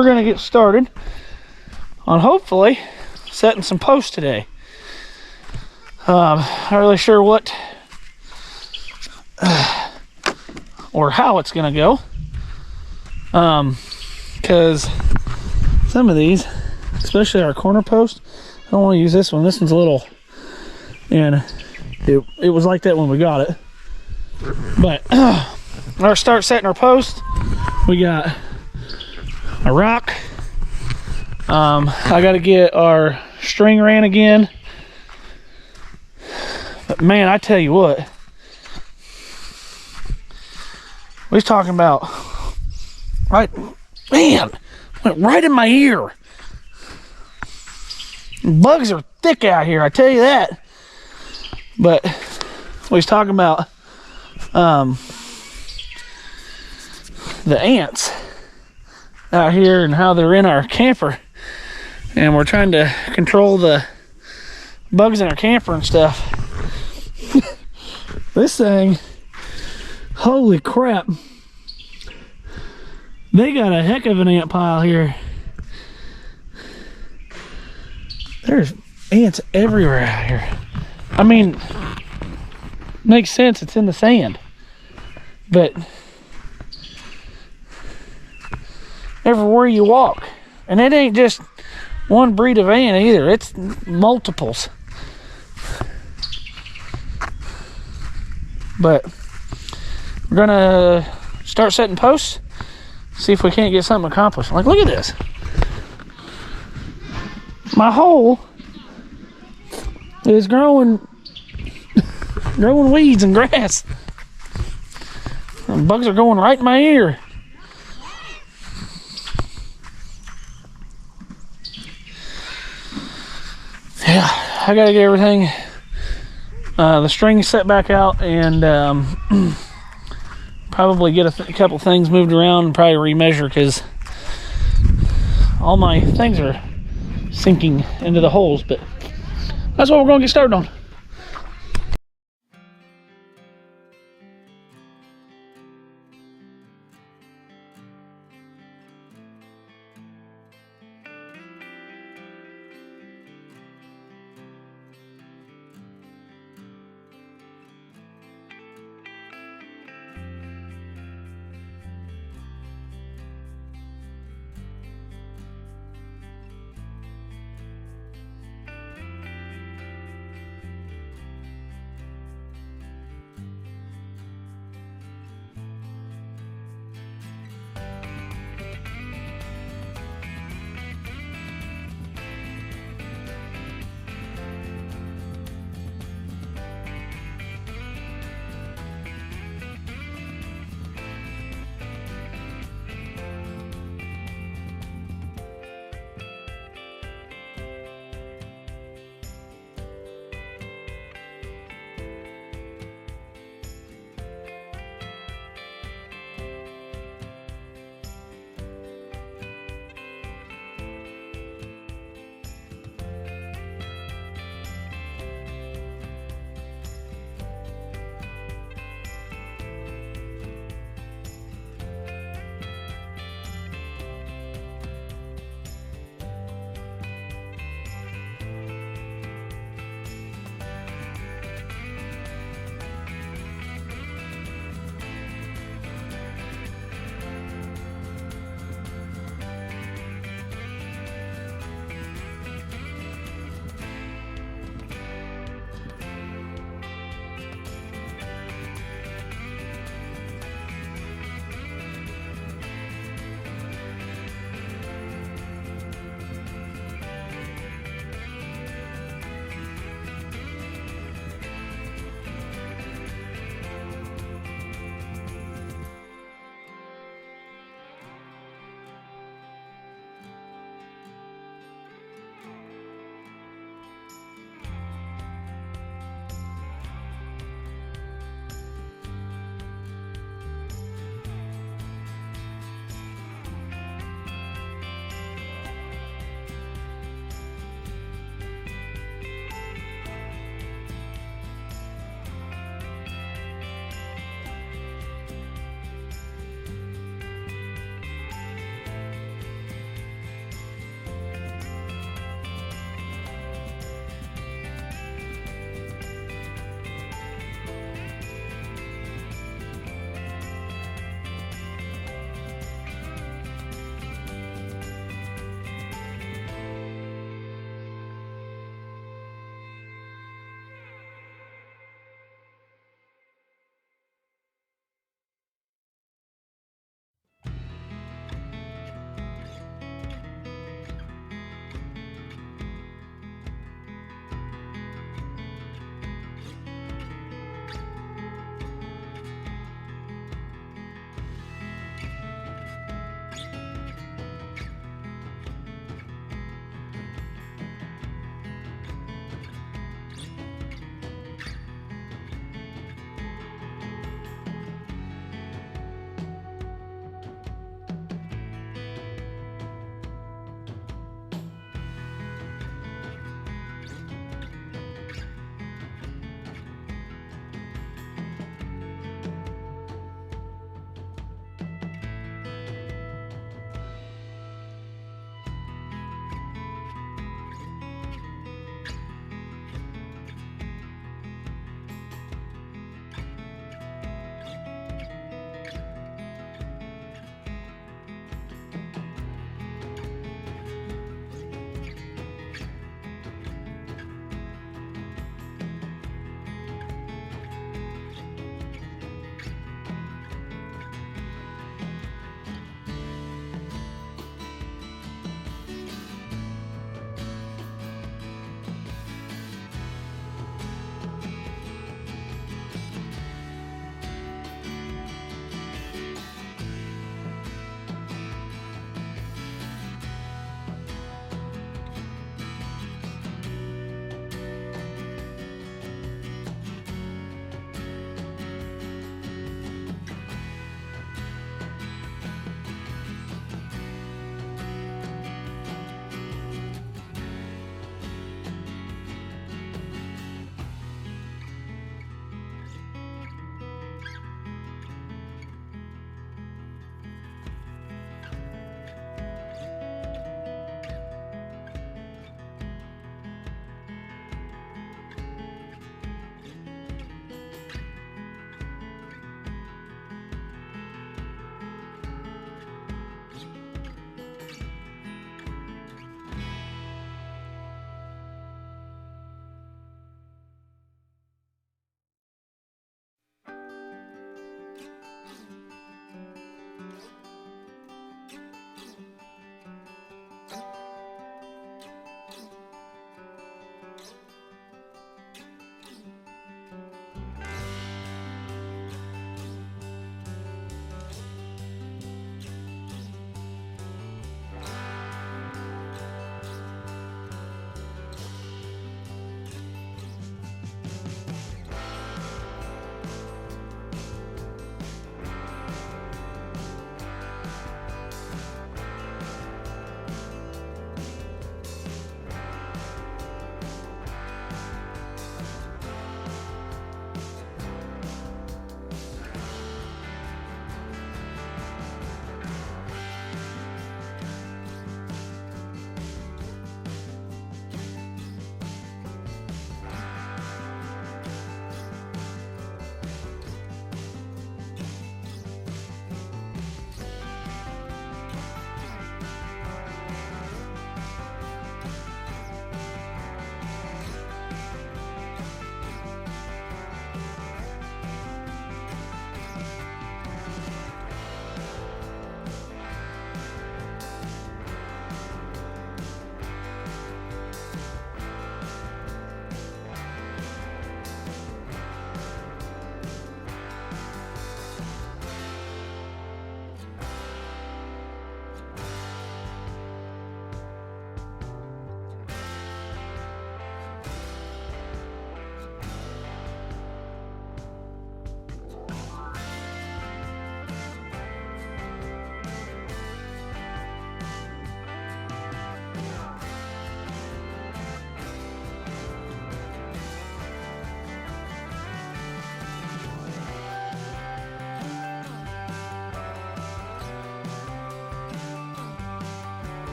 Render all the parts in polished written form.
we're gonna get started on hopefully setting some posts today. Not really sure what or how it's gonna go, because some of these, especially our corner post, I don't want to use this one. This one's a little, and it was like that when we got it. But our start setting our post, we got a rock. I got to get our string ran again. But man, I tell you what, we was talking about, right, man, went right in my ear. Bugs are thick out here, I tell you that. But we was talking about the ants out here and how they're in our camper, and we're trying to control the bugs in our camper and stuff. This thing, holy crap, they got a heck of an ant pile here. There's ants everywhere out here. I mean, makes sense, it's in the sand, but everywhere you walk, and it ain't just one breed of ant either, it's multiples. But we're gonna start setting posts, see if we can't get something accomplished. Like, look at this, my hole is growing weeds and grass. And bugs are going right in my ear. Yeah, I gotta get everything, the string set back out, and probably get a couple things moved around and probably remeasure, because all my things are sinking into the holes. But that's what we're gonna get started on.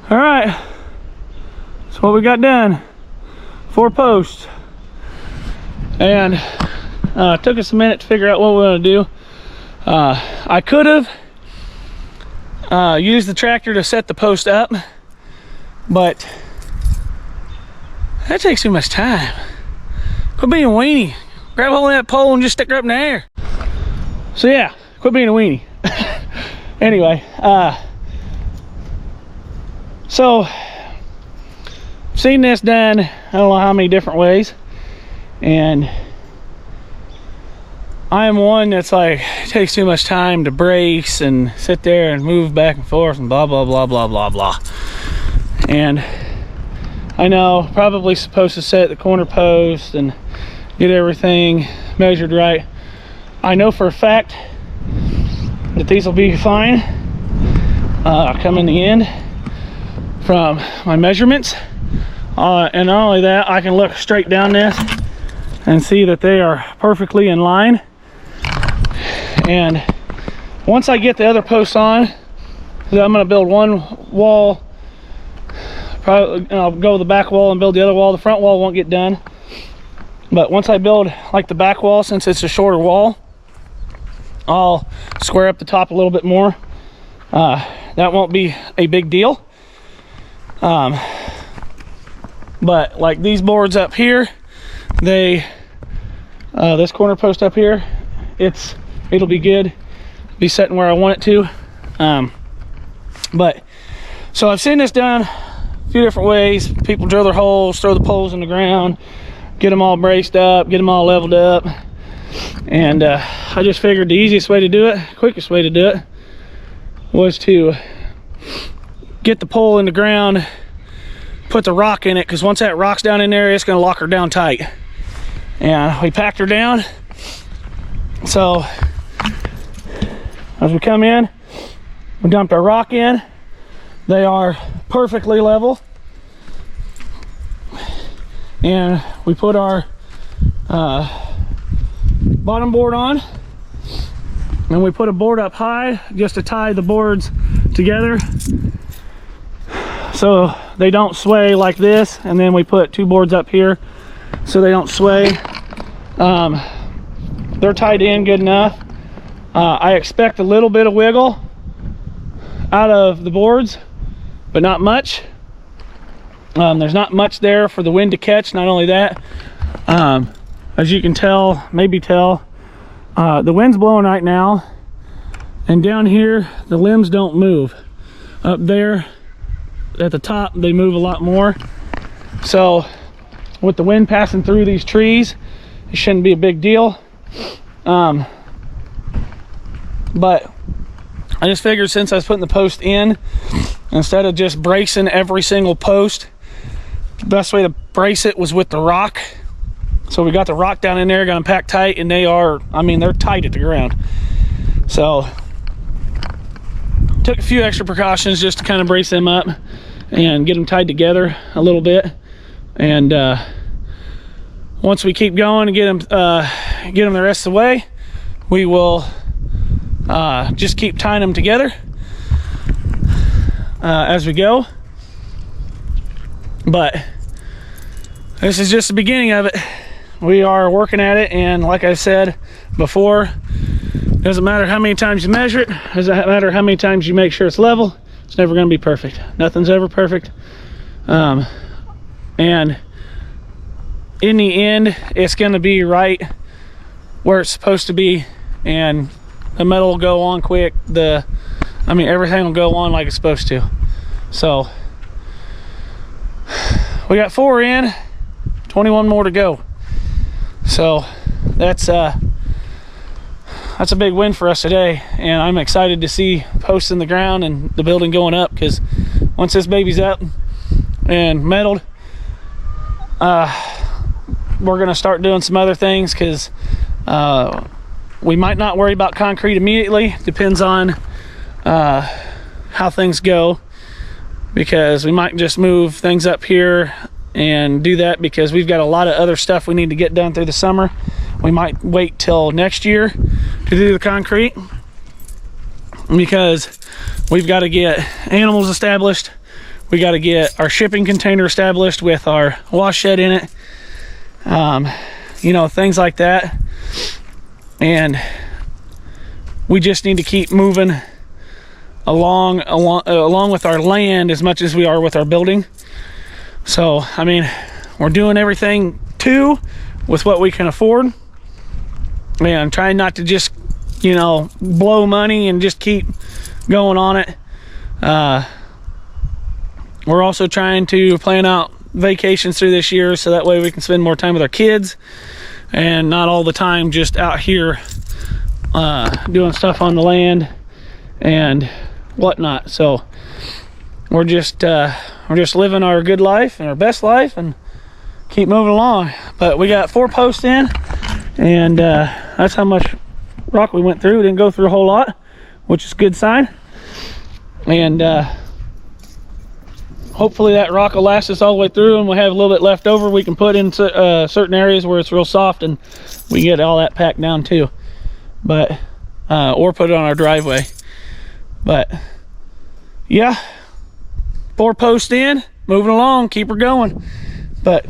All right, that's what we got done. 4 posts. And it took us a minute to figure out what we want to do. I could have used the tractor to set the post up, but that takes too much time. Quit being a weenie. Grab hold of that pole and just stick her up in the air. So yeah, quit being a weenie. Anyway, so I've seen this done I don't know how many different ways, and I am one that's like, it takes too much time to brace and sit there and move back and forth and blah blah blah blah blah blah. And I know probably supposed to set the corner post and get everything measured right. I know for a fact that these will be fine come in the end from my measurements. And not only that, I can look straight down this and see that they are perfectly in line. And once I get the other posts on, I'm going to build one wall. Probably I'll go the back wall and build the other wall. The front wall won't get done. But once I build like the back wall, since it's a shorter wall, I'll square up the top a little bit more. That won't be a big deal. But like these boards up here, they this corner post up here, it'll be good, be setting where I want it to. But so I've seen this done a few different ways. People drill their holes, throw the poles in the ground, get them all braced up, get them all leveled up. And I just figured the easiest way to do it, quickest way to do it, was to get the pole in the ground, put the rock in it, because once that rock's down in there, it's going to lock her down tight. And we packed her down. So as we come in, we dumped our rock in. They are perfectly level. And we put our bottom board on, and we put a board up high just to tie the boards together so they don't sway like this. And then we put 2 boards up here so they don't sway. They're tied in good enough. I expect a little bit of wiggle out of the boards, but not much. There's not much there for the wind to catch. Not only that, as you can tell, maybe tell, the wind's blowing right now, and down here the limbs don't move. Up there at the top they move a lot more. So with the wind passing through these trees, it shouldn't be a big deal. But I just figured, since I was putting the post in, instead of just bracing every single post, the best way to brace it was with the rock. So we got the rock down in there, got them packed tight, and they are, I mean, they're tight at the ground. So took a few extra precautions just to kind of brace them up and get them tied together a little bit. And once we keep going and get them the rest of the way, we will just keep tying them together as we go. But this is just the beginning of it. We are working at it, and like I said before, doesn't matter how many times you measure it, doesn't matter how many times you make sure it's level, it's never going to be perfect. Nothing's ever perfect. And in the end, it's going to be right where it's supposed to be, and the metal will go on quick. Everything will go on like it's supposed to. So we got 4 in, 21 more to go. So that's a big win for us today, and I'm excited to see posts in the ground and the building going up, because once this baby's up and metaled, we're going to start doing some other things, because we might not worry about concrete immediately. Depends on how things go, because we might just move things up here and do that, because we've got a lot of other stuff we need to get done through the summer. We might wait till next year to do the concrete, because we've got to get animals established. We got to get our shipping container established with our wash shed in it. You know, things like that. And we just need to keep moving along with our land as much as we are with our building. So, I mean, we're doing everything with what we can afford, and trying not to just, you know, blow money and just keep going on it. We're also trying to plan out vacations through this year, so that way we can spend more time with our kids and not all the time just out here doing stuff on the land and whatnot. So we're just living our good life and our best life and keep moving along. But we got 4 posts in, and that's how much rock we went through. We didn't go through a whole lot, which is a good sign. And hopefully that rock will last us all the way through, and we'll have a little bit left over we can put in certain areas where it's real soft, and we get all that packed down too. But or put it on our driveway. But yeah, 4 posts in, moving along, keep her going. But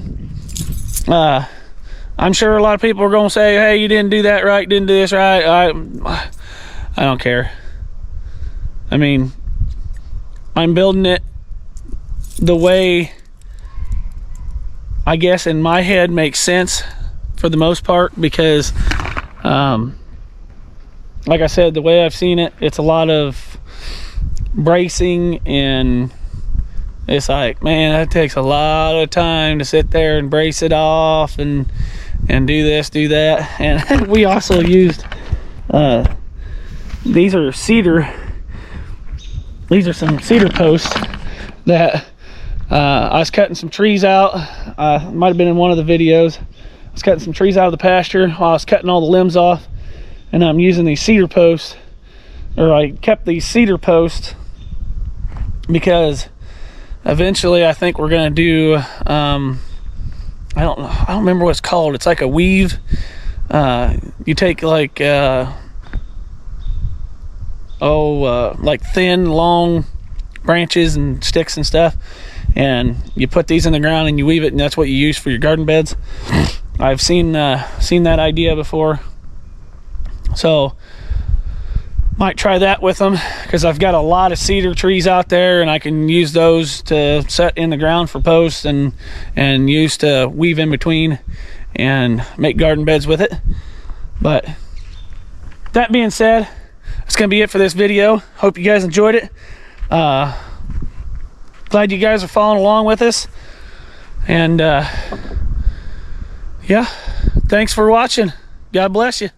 I'm sure a lot of people are going to say, hey, you didn't do that right, didn't do this right. I don't care. I mean, I'm building it the way I guess in my head makes sense for the most part, because like I said, the way I've seen it, it's a lot of bracing, and it's like, man, that takes a lot of time to sit there and brace it off and do this, do that. And we also used these are some cedar posts that I was cutting some trees out. Might have been in one of the videos. I was cutting some trees out of the pasture while I was cutting all the limbs off, and I'm using these cedar posts, or I kept these cedar posts because eventually I think we're gonna do I don't remember what it's called. It's like a weave. You take like like thin long branches and sticks and stuff, and you put these in the ground and you weave it, and that's what you use for your garden beds. I've seen that idea before, so might try that with them, because I've got a lot of cedar trees out there, and I can use those to set in the ground for posts and use to weave in between and make garden beds with it. But that being said, that's gonna be it for this video. Hope you guys enjoyed it. Glad you guys are following along with us, and yeah, thanks for watching. God bless you.